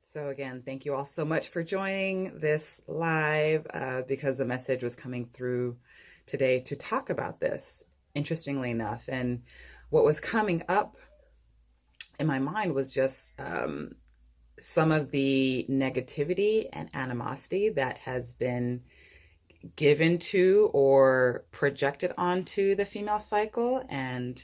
So again, thank you all so much for joining this live because the message was coming through today to talk about this, interestingly enough. And what was coming up in my mind was just some of the negativity and animosity that has been given to or projected onto the female cycle. And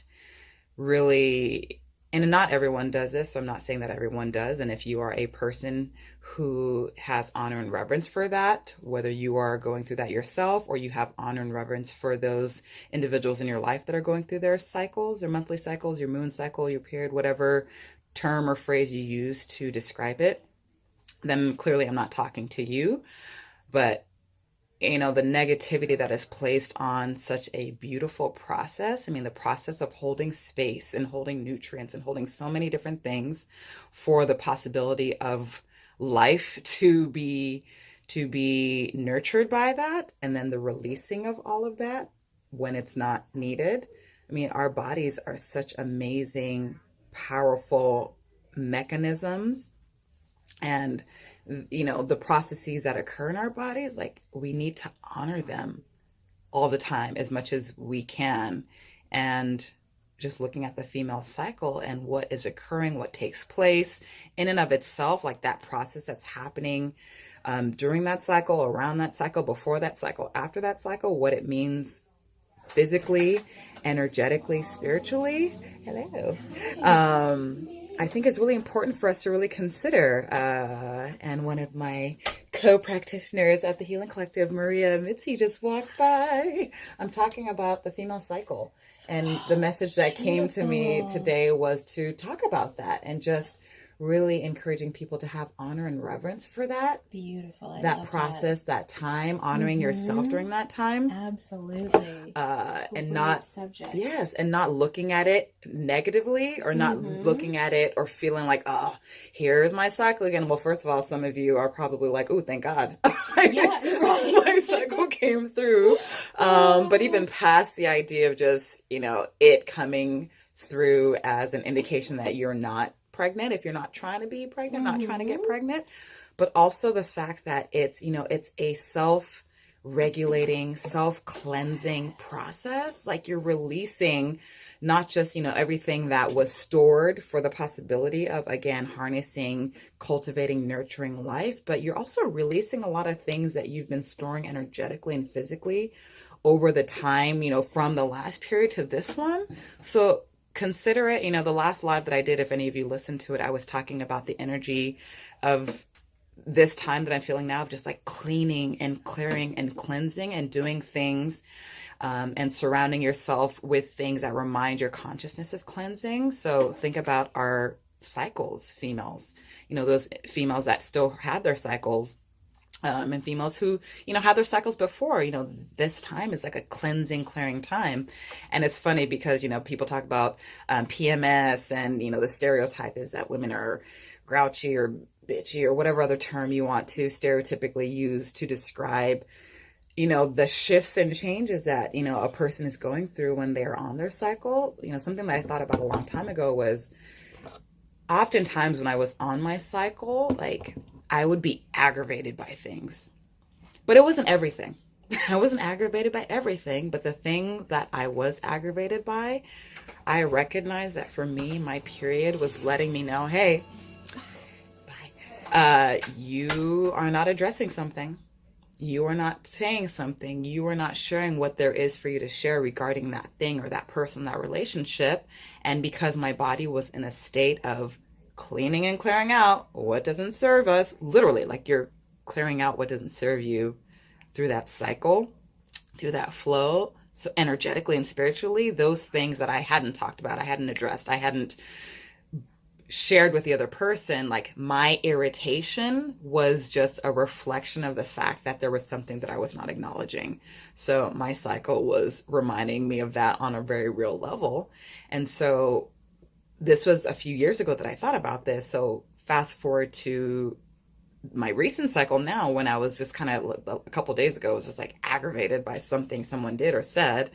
really, and not everyone does this, so I'm not saying that everyone does. And if you are a person who has honor and reverence for that, whether you are going through that yourself or you have honor and reverence for those individuals in your life that are going through their cycles, their monthly cycles, your moon cycle, your period, whatever term or phrase you use to describe it, then clearly I'm not talking to you. But the negativity that is placed on such a beautiful process. I mean, the process of holding space and holding nutrients and holding so many different things for the possibility of life to be nurtured by that, and then the releasing of all of that when it's not needed. I mean, our bodies are such amazing, powerful mechanisms, and the processes that occur in our bodies, like, we need to honor them all the time as much as we can. And just looking at the female cycle and what is occurring, what takes place in and of itself, like that process that's happening during that cycle, around that cycle, before that cycle, after that cycle, what it means physically, energetically, spiritually. Hello. I think it's really important for us to really consider. And one of my co-practitioners at the Healing Collective, Maria Mitzi, just walked by. I'm talking about the female cycle. And the message that came to me today was to talk about that and just really encouraging people to have honor and reverence for that. Beautiful. That process, that time, honoring yourself during that time. Absolutely. And not subject. Yes, and not looking at it negatively, or not looking at it or feeling like, oh, here's my cycle again. Well, first of all, some of you are probably like, oh, thank God. Yeah, right. My cycle came through. But even past the idea of just, it coming through as an indication that you're not pregnant, if you're not trying to be pregnant, not trying to get pregnant, but also the fact that it's a self-regulating, self-cleansing process. Like, you're releasing not just, everything that was stored for the possibility of, again, harnessing, cultivating, nurturing life, but you're also releasing a lot of things that you've been storing energetically and physically over the time, from the last period to this one. So consider it, the last live that I did, if any of you listened to it, I was talking about the energy of this time that I'm feeling now, of just like cleaning and clearing and cleansing and doing things, and surrounding yourself with things that remind your consciousness of cleansing. So think about our cycles, females, those females that still have their cycles. And females who, had their cycles before, this time is like a cleansing, clearing time. And it's funny because, people talk about PMS, and, the stereotype is that women are grouchy or bitchy or whatever other term you want to stereotypically use to describe, the shifts and changes that, a person is going through when they're on their cycle. Something that I thought about a long time ago was, oftentimes when I was on my cycle, like, I would be aggravated by things, but it wasn't everything. I wasn't aggravated by everything, but the thing that I was aggravated by, I recognized that for me, my period was letting me know, hey, you are not addressing something. You are not saying something. You are not sharing what there is for you to share regarding that thing or that person, that relationship. And because my body was in a state of cleaning and clearing out what doesn't serve us, literally, like, you're clearing out what doesn't serve you through that cycle, through that flow. So energetically and spiritually, those things that I hadn't talked about, I hadn't addressed, I hadn't shared with the other person, like, my irritation was just a reflection of the fact that there was something that I was not acknowledging. So my cycle was reminding me of that on a very real level. And so this was a few years ago that I thought about this. So fast forward to my recent cycle now, when I was just kind of, a couple days ago, I was just like aggravated by something someone did or said.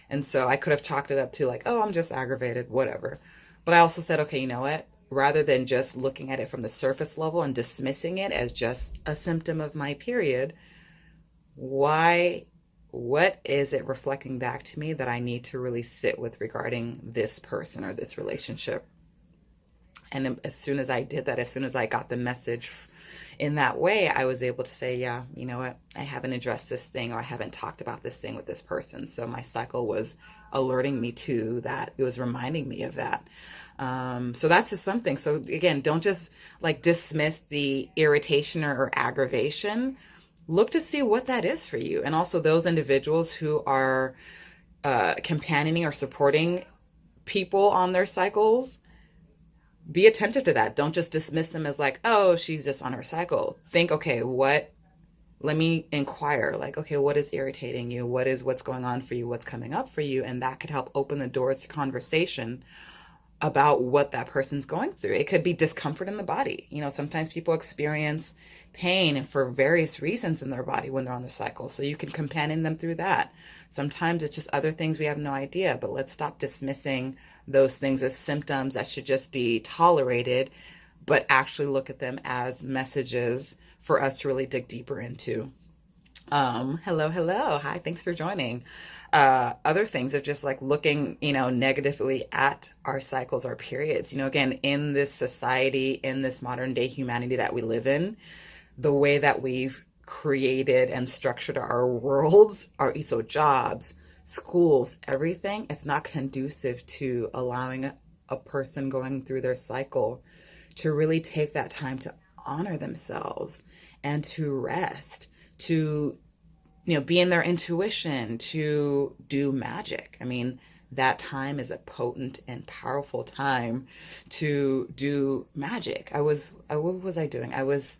And so I could have chalked it up to like, oh, I'm just aggravated, whatever. But I also said, okay, you know what? rather than just looking at it from the surface level and dismissing it as just a symptom of my period, why, what is it reflecting back to me that I need to really sit with regarding this person or this relationship? And as soon as I did that, as soon as I got the message in that way, I was able to say, yeah, you know what? I haven't addressed this thing, or I haven't talked about this thing with this person. So my cycle was alerting me to that. It was reminding me of that. So that's just something. So again, don't just like dismiss the irritation or aggravation. Look to see what that is for you. And also those individuals who are companioning or supporting people on their cycles, be attentive to that. Don't just dismiss them as like, oh, she's just on her cycle. Think, okay, let me inquire, like, okay, what is irritating you? What's going on for you? What's coming up for you? And that could help open the doors to conversation about what that person's going through. It could be discomfort in the body. You know, sometimes people experience pain for various reasons in their body when they're on their cycle. So you can companion them through that. Sometimes it's just other things we have no idea, but let's stop dismissing those things as symptoms that should just be tolerated, but actually look at them as messages for us to really dig deeper into. Hello. Hi, thanks for joining. Other things are just like looking, negatively at our cycles, our periods. Again, in this society, in this modern day humanity that we live in, the way that we've created and structured our worlds, so jobs, schools, everything, it's not conducive to allowing a person going through their cycle to really take that time to honor themselves and to rest, to be in their intuition, to do magic. I mean, that time is a potent and powerful time to do magic. What was I doing? I was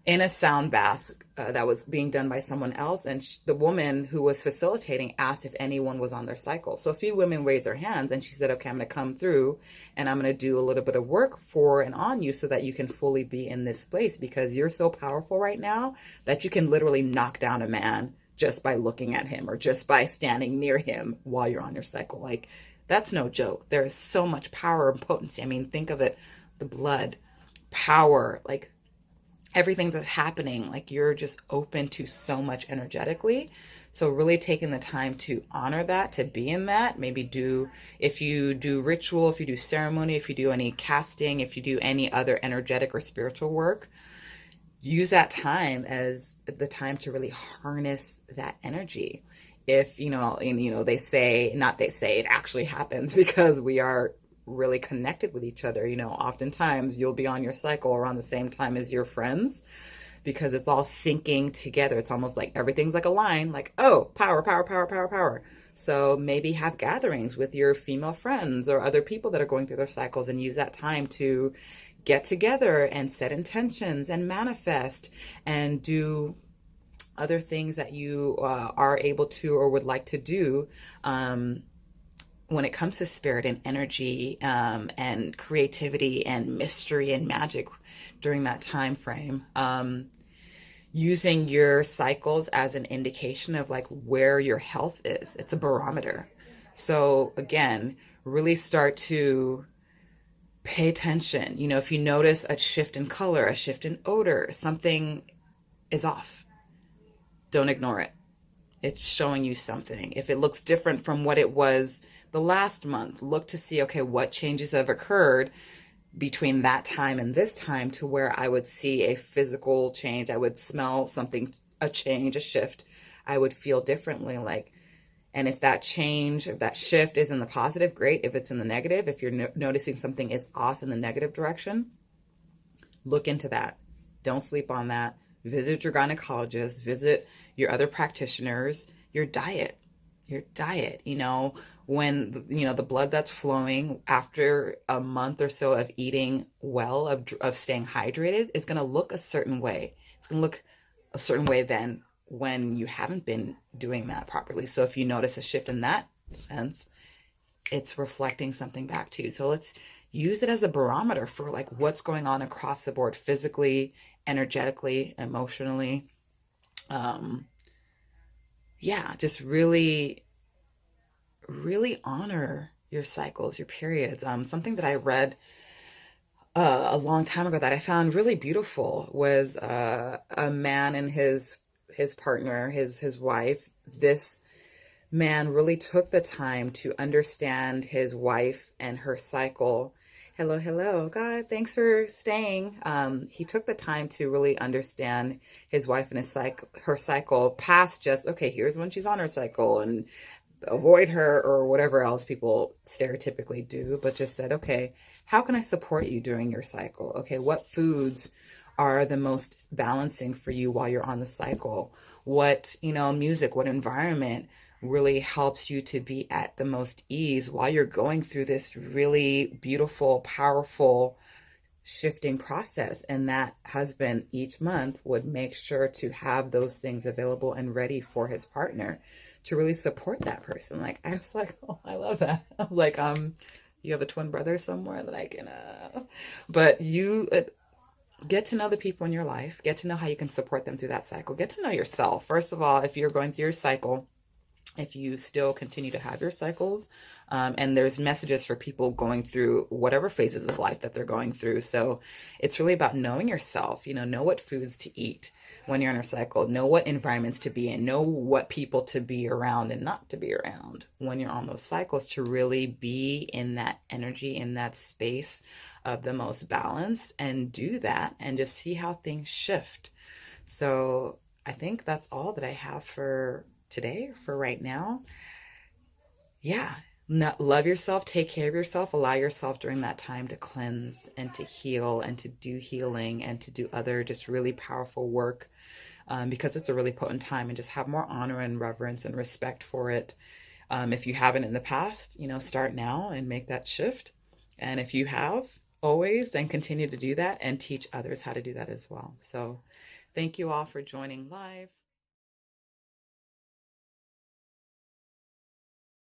in a sound bath that was being done by someone else, and the woman who was facilitating asked if anyone was on their cycle. So a few women raised their hands, and she said, okay, I'm going to come through and I'm going to do a little bit of work for and on you so that you can fully be in this place, because you're so powerful right now that you can literally knock down a man just by looking at him or just by standing near him while you're on your cycle. Like, that's no joke. There is so much power and potency. I mean, think of it, the blood, power, like everything that's happening, like you're just open to so much energetically. So really taking the time to honor that, to be in that, maybe if you do ritual, if you do ceremony, if you do any casting, if you do any other energetic or spiritual work, use that time as the time to really harness that energy. If, they say, it actually happens because we are really connected with each other. Oftentimes you'll be on your cycle around the same time as your friends because it's all syncing together. It's almost like everything's like a line, like, oh, power, power, power, power, power. So maybe have gatherings with your female friends or other people that are going through their cycles and use that time to get together and set intentions and manifest and do other things that you are able to or would like to do when it comes to spirit and energy and creativity and mystery and magic during that time frame. Using your cycles as an indication of like where your health is. It's a barometer. So again, really start to pay attention. If you notice a shift in color, a shift in odor, something is off. Don't ignore it. It's showing you something. If it looks different from what it was the last month, look to see, okay, what changes have occurred between that time and this time to where I would see a physical change. I would smell something, a change, a shift. I would feel differently. And if that shift is in the positive, great. If it's in the negative, if you're noticing something is off in the negative direction, look into that. Don't sleep on that. Visit your gynecologist, visit your other practitioners, your diet. When, the blood that's flowing after a month or so of eating well, of staying hydrated, is going to look a certain way. It's going to look a certain way then when you haven't been doing that properly. So if you notice a shift in that sense, it's reflecting something back to you. So let's use it as a barometer for like what's going on across the board, physically, energetically, emotionally. Just really, really honor your cycles, your periods. Something that I read a long time ago that I found really beautiful was a man and his partner, his wife. This man really took the time to understand his wife and her cycle. Hello, hello, God, thanks for staying. He took the time to really understand his wife and her cycle past just, okay, here's when she's on her cycle and avoid her or whatever else people stereotypically do, but just said, okay, how can I support you during your cycle? Okay, what foods are the most balancing for you while you're on the cycle? What, music, what environment really helps you to be at the most ease while you're going through this really beautiful, powerful shifting process. And that husband each month would make sure to have those things available and ready for his partner to really support that person. Like, I was like, oh, I love that. I was like, you have a twin brother somewhere that I can, but you get to know the people in your life, get to know how you can support them through that cycle, get to know yourself. First of all, if you're going through your cycle, if you still continue to have your cycles, and there's messages for people going through whatever phases of life that they're going through. So it's really about knowing yourself, know what foods to eat when you're in a cycle, know what environments to be in, know what people to be around and not to be around when you're on those cycles, to really be in that energy, in that space of the most balance, and do that and just see how things shift. So I think that's all that I have for today, for right now. Yeah. Love yourself, take care of yourself, allow yourself during that time to cleanse and to heal and to do healing and to do other just really powerful work, because it's a really potent time, and just have more honor and reverence and respect for it. If you haven't in the past, start now and make that shift. And if you have, always, and continue to do that and teach others how to do that as well. So thank you all for joining live.